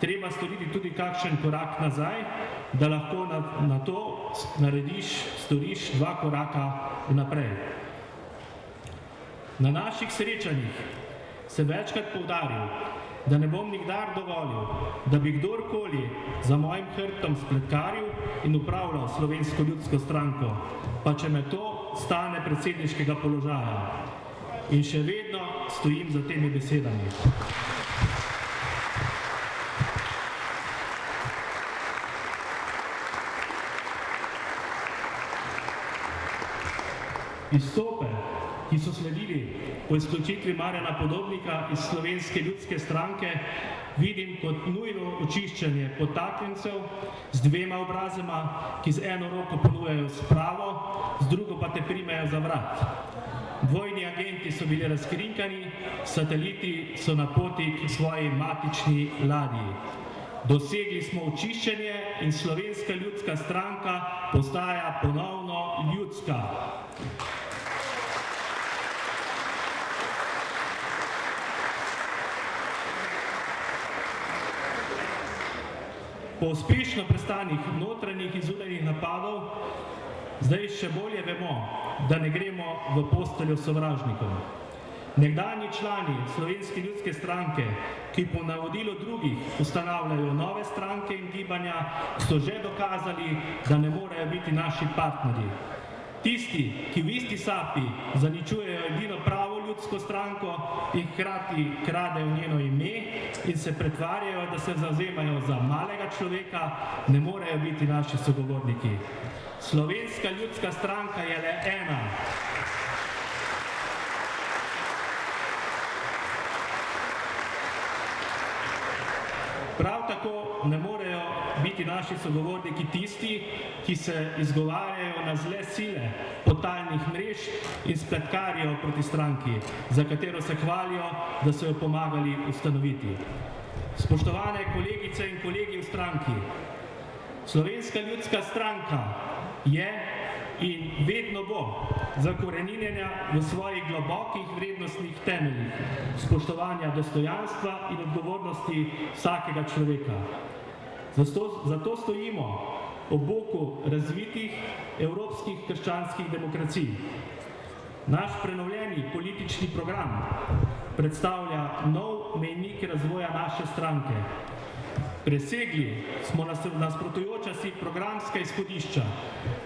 treba storiti tudi kakšen korak nazaj, da lahko na to storiš 2 koraka vnaprej. Na naših srečanjih sem večkrat poudaril, da ne bom nikdar dovolil, da bi kdorkoli za mojim hrbtom spletkaril in upravljal Slovensko ljudsko stranko, pa če me to stane predsedniškega položaja. In še vedno stojim za temi besedami. Izstope, ki so sledili po izključitvi Marjana Podobnika iz Slovenske ljudske stranke, vidim kot nujno očiščenje podtaknjencev z 2 obrazima, ki z eno roko ponujajo spravo, z drugo pa te primejo za vrat. Dvojni agenti so bili razkrinkani, sateliti so na poti k svoji matični ladji. Dosegli smo očiščenje in Slovenska ljudska stranka postaja ponovno ljudska. Po uspešno prestanih notranjih in zunanjih napadov zdaj še bolje vemo, da ne gremo v posteljo sovražnikom. Nekdanji člani Slovenske ljudske stranke, ki po navodilu drugih ustanavljajo nove stranke in gibanja, so že dokazali, da ne morejo biti naši partnerji. Tisti, ki v isti sapi zaničujejo edino pravo ljudsko stranko in hkrati kradejo njeno ime in se pretvarjajo, da se zavzemajo za malega človeka, ne morejo biti naši sogovorniki. Slovenska ljudska stranka je le ena. Prav tako ne morejo biti naši sogovorniki tisti, ki se izgovarjajo na zle sile podtalnih mrež in spletkarijo proti stranki, za katero se hvalijo, da so jo pomagali ustanoviti. Spoštovane kolegice in kolegi v stranki, Slovenska ljudska stranka je in vedno bo zakoreninjena v svojih globokih vrednostnih temeljih, spoštovanja dostojanstva in odgovornosti vsakega človeka. Zato stojimo ob boku razvitih evropskih krščanskih demokracij. Naš prenovljeni politični program predstavlja nov mejnik razvoja naše stranke. Presegli smo nasprotujoča si programska izhodišča,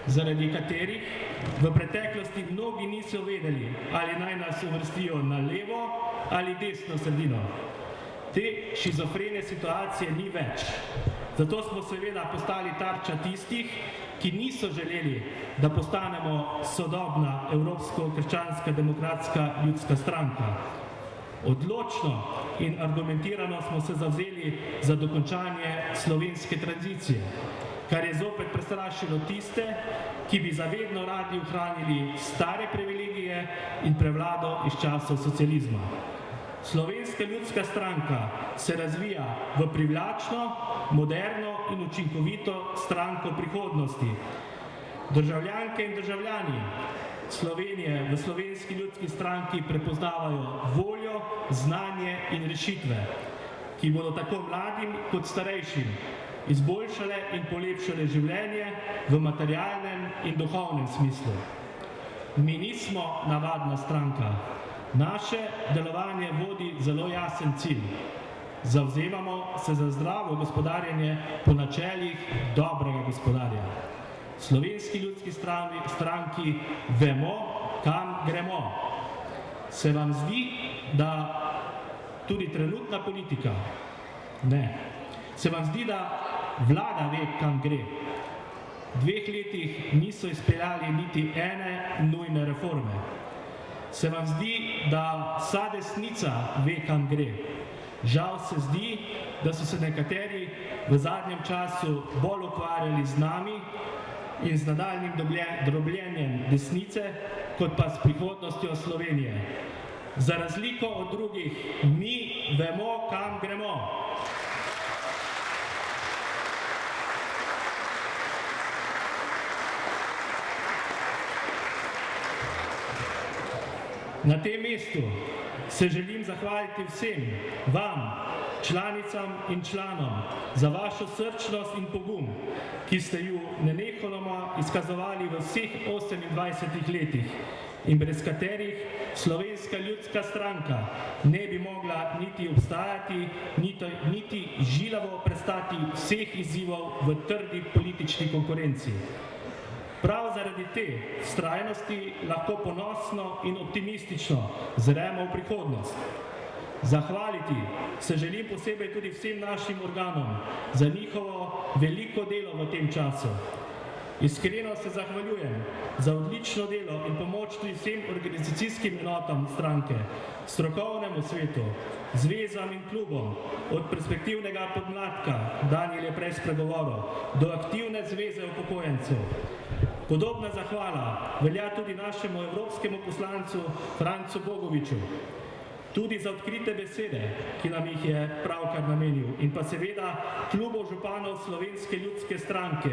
zaradi katerih v preteklosti mnogi niso vedeli, ali naj nas uvrstijo na levo ali desno sredino. Te šizofrene situacije ni več. Zato smo seveda postali tarča tistih, ki niso želeli, da postanemo sodobna evropsko-krščanska demokratska ljudska stranka. Odločno in argumentirano smo se zavzeli za dokončanje slovenske tranzicije, kar je zopet prestrašilo tiste, ki bi zavedno radi ohranili stare privilegije in prevlado iz časov socializma. Slovenska ljudska stranka se razvija v privlačno, moderno in učinkovito stranko prihodnosti. Državljanke in državljani Slovenije v Slovenski ljudski stranki prepoznavajo voljo, znanje in rešitve, ki bodo tako mladim kot starejšim izboljšale in polepšale življenje v materialnem in duhovnem smislu. Mi nismo navadna stranka. Naše delovanje vodi zelo jasen cilj. Zavzemamo se za zdravo gospodarjenje po načelih dobrega gospodarja. Slovenski ljudski stranki vemo, kam gremo. Se vam zdi, da tudi trenutna politika, ne, se vam zdi, da vlada ve, kam gre. V 2 letih niso izpeljali niti ene nujne reforme. Se vam zdi, da vsa desnica ve, kam gre. Žal se zdi, da so se nekateri v zadnjem času bolj ukvarjali z nami in z nadaljnjim drobljenjem desnice, kot pa s prihodnostjo Slovenije. Za razliko od drugih, mi vemo, kam gremo. Na tem mestu se želim zahvaliti vsem vam, članicam in članom, za vašo srčnost in pogum, ki ste ju nenehoma izkazovali v vseh 28 letih in brez katerih Slovenska ljudska stranka ne bi mogla niti obstajati, niti žilavo prestati vseh izzivov v trdi politični konkurenci. Prav zaradi te vztrajnosti lahko ponosno in optimistično zremo v prihodnost. Zahvaliti se želim posebej tudi vsem našim organom za njihovo veliko delo v tem času. Iskreno se zahvaljujem za odlično delo in pomoč tudi vsem organizacijskim enotam stranke, strokovnemu svetu, zvezam in klubom, od perspektivnega podmladka, Danijel je prej spregovoril, do aktivne zveze upokojencev. Podobna zahvala velja tudi našemu evropskemu poslancu Francu Bogoviču, tudi za odkrite besede, ki nam jih je pravkar namenil, in pa seveda klubov županov Slovenske ljudske stranke,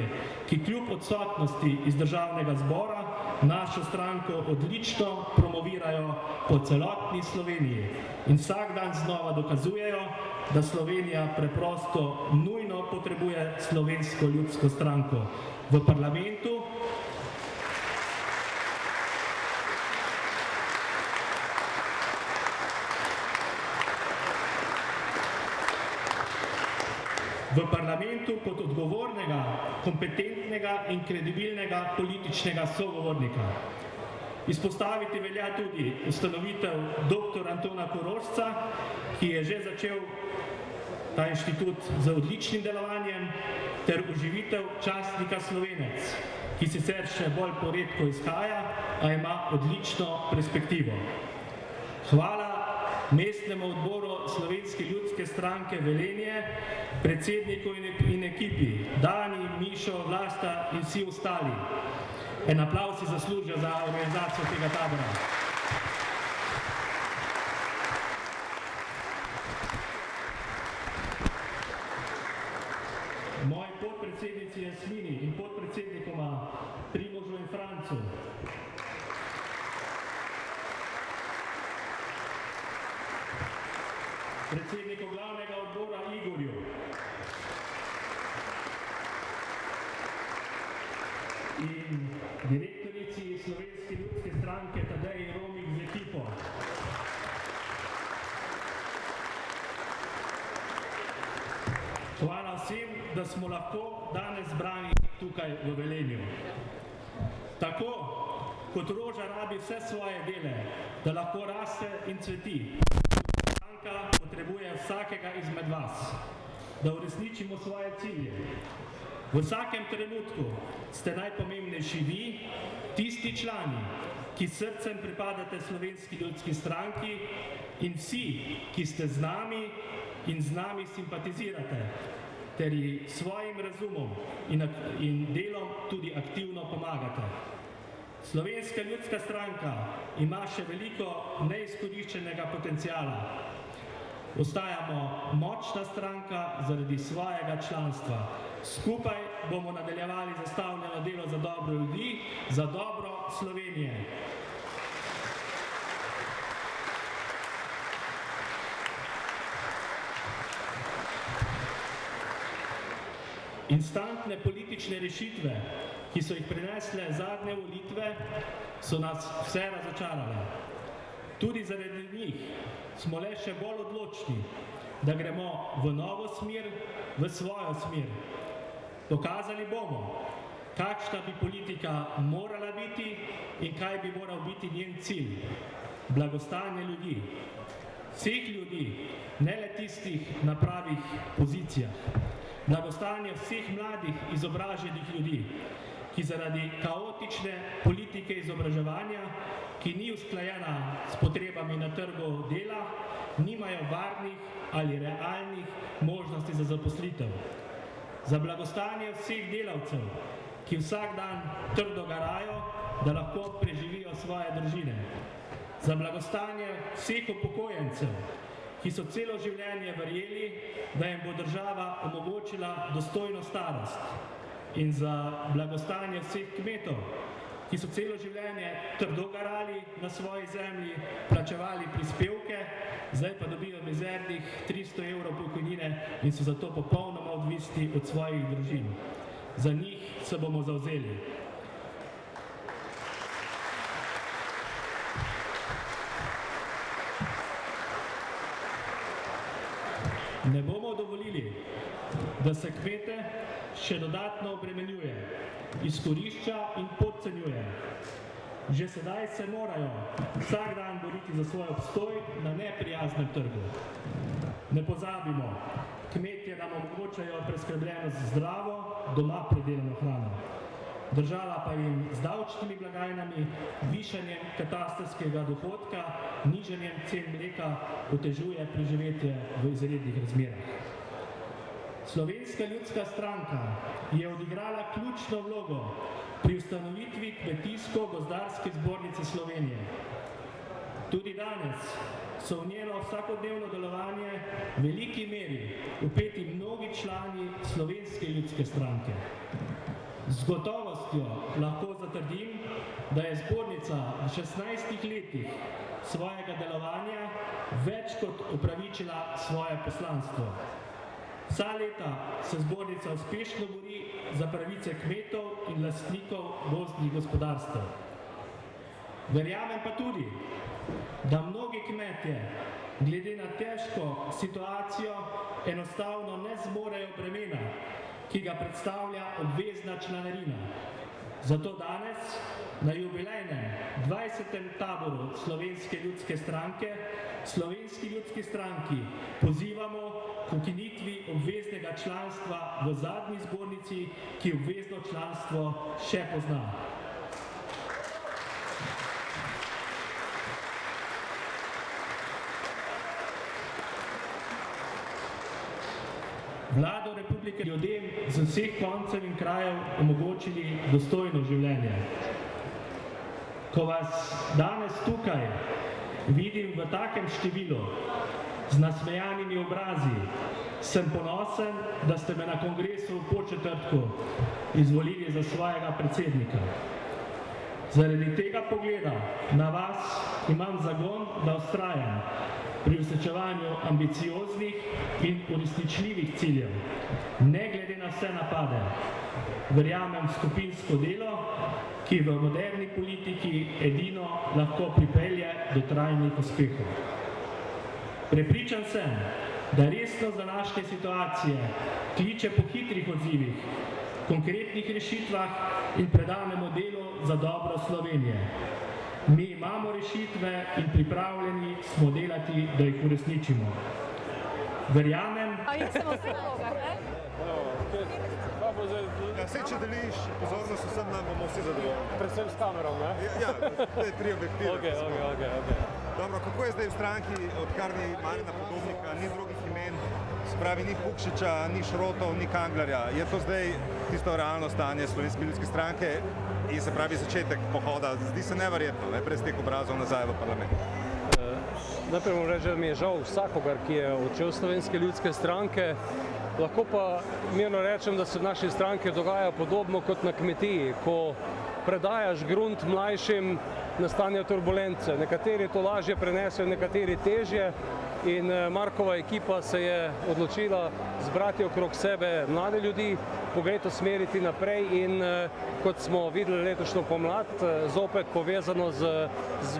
ki kljub odsotnosti iz državnega zbora našo stranko odlično promovirajo po celotni Sloveniji in vsak dan znova dokazujejo, da Slovenija preprosto nujno potrebuje Slovensko ljudsko stranko v parlamentu, kot odgovornega, kompetentnega in kredibilnega političnega sogovornika. Izpostaviti velja tudi ustanovitev dr. Antona Korošca, ki je že začel ta inštitut z odličnim delovanjem, ter oživitev časnika Slovenec, ki sicer še bolj poredko izhaja, a ima odlično perspektivo. Hvala mestnemu odboru Slovenske ljudske stranke Velenje, predsedniku in ekipi, Dani, Mišo, Vlasta in vsi ostali. En aplavz si zaslužijo za organizacijo tega tabora. Moji podpredsednici Jasmini in podpredsednikoma Primožu in Francu, predsedniku glavnega odbora Igorju, in direktorici Slovenske ljudske stranke Tadeji Romik z ekipo. Hvala vsem, da smo lahko danes zbrani tukaj v Velenju. Tako kot roža rabi vse svoje dele, da lahko raste in cveti, potrebuje vsakega izmed vas, da uresničimo svoje cilje. V vsakem trenutku ste najpomembnejši vi, tisti člani, ki srcem pripadate Slovenski ljudski stranki, in vsi, ki ste z nami in z nami simpatizirate, ter ji svojim razumom in delom tudi aktivno pomagate. Slovenska ljudska stranka ima še veliko neizkoriščenega potenciala. Ostajamo močna stranka zaradi svojega članstva. Skupaj bomo nadaljevali zastavljeno delo za dobro ljudi, za dobro Slovenije. Instantne politične rešitve, ki so jih prinesle zadnje volitve, so nas vse razočarale. Tudi zaradi njih smo le še bolj odločni, da gremo v novo smer, v svojo smer. Dokazali bomo, kakšna bi politika morala biti in kaj bi moral biti njen cilj. Blagostanje ljudi. Vseh ljudi, ne le tistih na pravih pozicijah. Blagostanje vseh mladih izobraženih ljudi, ki zaradi kaotične politike izobraževanja, ki ni usklajena s potrebami na trgu dela, nimajo varnih ali realnih možnosti za zaposlitev. Za blagostanje vseh delavcev, ki vsak dan trdo garajo, da lahko preživijo svoje družine. Za blagostanje vseh upokojencev, ki so celo življenje verjeli, da jim bo država omogočila dostojno starost. In za blagostanje vseh kmetov, ki so celo življenje trdo garali na svoji zemlji, plačevali prispevke, zdaj pa dobijo mizernih 300 evrov pokojnine in so zato popolnoma odvisni od svojih družin. Za njih se bomo zavzeli. Ne bomo dovolili, da se kmete še dodatno obremenjuje, izkorišča in podcenjuje. Že sedaj se morajo vsak dan boriti za svoj obstoj na neprijaznem trgu. Ne pozabimo, kmetje nam omogočajo preskrbljenost z zdravo, doma predelano hrano. Država pa jim z davčnimi blagajnami, višanjem katastrskega dohodka, nižanjem cen mleka otežuje preživetje v izrednih razmerah. Slovenska ljudska stranka je odigrala ključno vlogo pri ustanovitvi Kmetijsko-gozdarske zbornice Slovenije. Tudi danes so v njeno vsakodnevno delovanje v veliki meri vpeti mnogi člani Slovenske ljudske stranke. Z gotovostjo lahko zatrdim, da je zbornica v 16 letih svojega delovanja več kot upravičila svoje poslanstvo. Vsa leta se zbornica uspešno bori za pravice kmetov in lastnikov gozdnih gospodarstev. Verjamem pa tudi, da mnogi kmetje glede na težko situacijo enostavno ne zmorejo bremena, ki ga predstavlja obvezna članarina. Zato danes na jubilejnem 20. taboru Slovenske ljudske stranke Slovenski ljudski stranki pozivamo k ukinitvi obveznega članstva v zadnji zbornici, ki obvezno članstvo še pozna. Vlado Republike ljudem z vseh koncev in krajev omogočili dostojno življenje. Ko vas danes tukaj vidim v takem številu, z nasmejanimi obrazi, sem ponosen, da ste me na kongresu v Podčetrtku izvolili za svojega predsednika. Zaradi tega pogleda na vas imam zagon, da vztrajam pri uresničevanju ambicioznih in uresničljivih ciljev, ne glede na vse napade. Verjamem v skupinsko delo, ki v moderni politiki edino lahko pripelje do trajnih uspehov. Prepričan sem, da resnost današnje situacije kliče po hitrih odzivih, konkretnih rešitvah in predanemu delu za dobro Slovenije. Mi imamo rešitve in pripravljeni smo delati, da jih uresničimo. Verjamem, Ja, saj, če deliš pozornost vsem nam, bomo vsi zadovoljni. Predvsem s kamerom, ne? Ja, to je 3 objektive. Ok. Dobro, kako je zdaj v stranki, odkar ni Marjana Podobnika, ni drugih imen, spravi ni Pukšiča, ni Šrotov, ni Kanglerja. Je to zdaj tisto realno stanje Slovenske ljudske stranke in se pravi začetek pohoda? Zdi se neverjetno, ne, brez teh obrazov nazaj v parlament. Najprej moram reči, da mi je žal vsakogar, ki je odšel Slovenske ljudske stranke. Lahko pa mirno rečem, da se v naši stranki dogaja podobno kot na kmetiji, ko predajaš grunt mlajšim, nastanejo turbulence. Nekateri to lažje prenesejo, nekateri težje. In Markova ekipa se je odločila zbrati okrog sebe mlade ljudi, pogled usmeriti naprej in kot smo videli letošnjo pomlad, zopet povezano z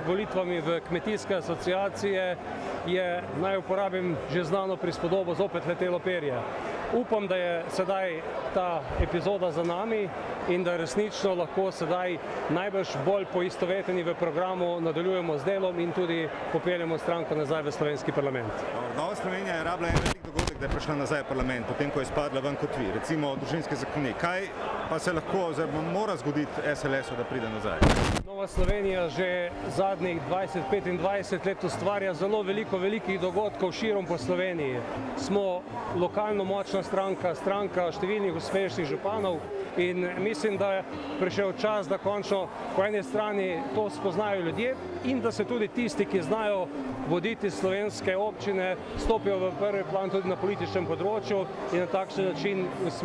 volitvami v kmetijske asociacije, je, naj uporabim že znano prispodobo, zopet letelo perje. Upam, da je sedaj ta epizoda za nami in da resnično lahko sedaj najbrž bolj poistoveteni v programu nadaljujemo z delom in tudi popeljemo stranko nazaj v slovenski parlament. Nova Slovenija je rabila en velik dogodek, da je prišla nazaj v parlament, potem ko je spadla ven kot vi, recimo družinski zakonik. Kaj pa se lahko oziroma mora zgoditi SLS-u, da pride nazaj? Nova Slovenija že zadnjih 20-25 let ustvarja zelo velikih dogodkov širom po Sloveniji. Smo lokalno močna stranka številnih uspešnih županov in mislim, da je prišel čas, da končno po eni strani to spoznajo ljudje in da se tudi tisti, ki znajo voditi slovenske občine, stopijo v prvi plan tudi na političnem področju in na takšen način usmerijo